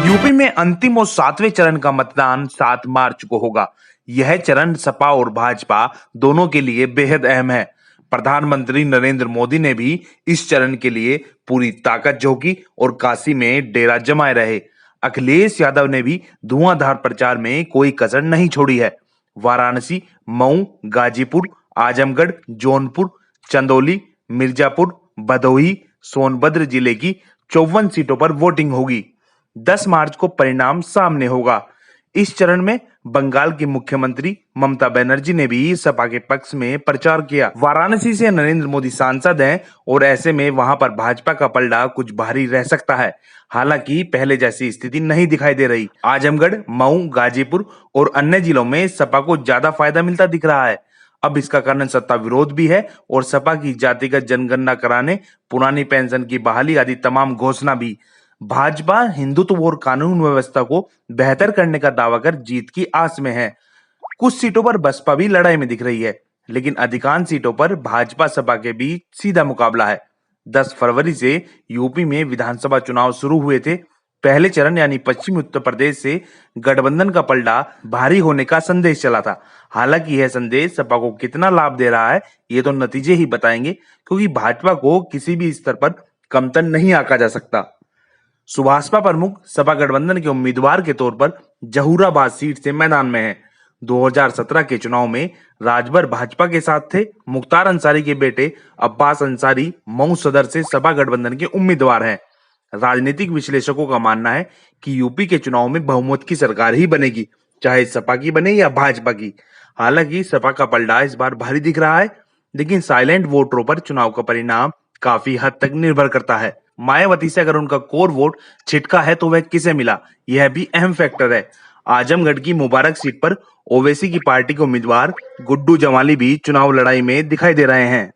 UP में अंतिम और 7वें चरण का मतदान 7 मार्च को होगा। यह चरण सपा और भाजपा दोनों के लिए बेहद अहम है। प्रधानमंत्री नरेंद्र मोदी ने भी इस चरण के लिए पूरी ताकत झोंकी और काशी में डेरा जमाए रहे। अखिलेश यादव ने भी धुआंधार प्रचार में कोई कसर नहीं छोड़ी है। वाराणसी, मऊ, गाजीपुर, आजमगढ़, जौनपुर, चंदौली, मिर्जापुर, भदोही, सोनभद्र जिले की 54 सीटों पर वोटिंग होगी। 10 मार्च को परिणाम सामने होगा। इस चरण में बंगाल की मुख्यमंत्री ममता बनर्जी ने भी सपा के पक्ष में प्रचार किया। वाराणसी से नरेंद्र मोदी सांसद हैं और ऐसे में वहां पर भाजपा का पलड़ा कुछ भारी रह सकता है। हालांकि पहले जैसी स्थिति नहीं दिखाई दे रही। आजमगढ़, मऊ, गाजीपुर और अन्य जिलों में सपा को ज्यादा फायदा मिलता दिख रहा है। अब इसका कारण सत्ता विरोध भी है और सपा की जातिगत जनगणना कराने, पुरानी पेंशन की बहाली आदि तमाम घोषणा भी। भाजपा हिंदुत्व और कानून व्यवस्था को बेहतर करने का दावा कर जीत की आस में है। कुछ सीटों पर बसपा भी लड़ाई में दिख रही है, लेकिन अधिकांश सीटों पर भाजपा सपा के बीच सीधा मुकाबला है। 10 फरवरी से यूपी में विधानसभा चुनाव शुरू हुए थे। पहले चरण यानी पश्चिमी उत्तर प्रदेश से गठबंधन का पलड़ा भारी होने का संदेश चला था। हालांकि यह संदेश सपा को कितना लाभ दे रहा है, ये तो नतीजे ही बताएंगे, क्योंकि भाजपा को किसी भी स्तर पर कमतर नहीं आंका जा सकता। सुभाषपा प्रमुख सपा गठबंधन के उम्मीदवार के तौर पर जहूराबाद सीट से मैदान में हैं। 2017 के चुनाव में राजभर भाजपा के साथ थे। मुख्तार अंसारी के बेटे अब्बास अंसारी मऊ सदर से सपा गठबंधन के उम्मीदवार हैं। राजनीतिक विश्लेषकों का मानना है कि यूपी के चुनाव में बहुमत की सरकार ही बनेगी, चाहे सपा की बने या भाजपा की। हालांकि सपा का पलड़ा इस बार भारी दिख रहा है, लेकिन साइलेंट वोटरों पर चुनाव का परिणाम काफी हद तक निर्भर करता है। मायावती से अगर उनका कोर वोट छिटका है तो वह किसे मिला, यह भी अहम फैक्टर है। आजमगढ़ की मुबारक सीट पर ओवैसी की पार्टी के उम्मीदवार गुड्डू जमाली भी चुनाव लड़ाई में दिखाई दे रहे हैं।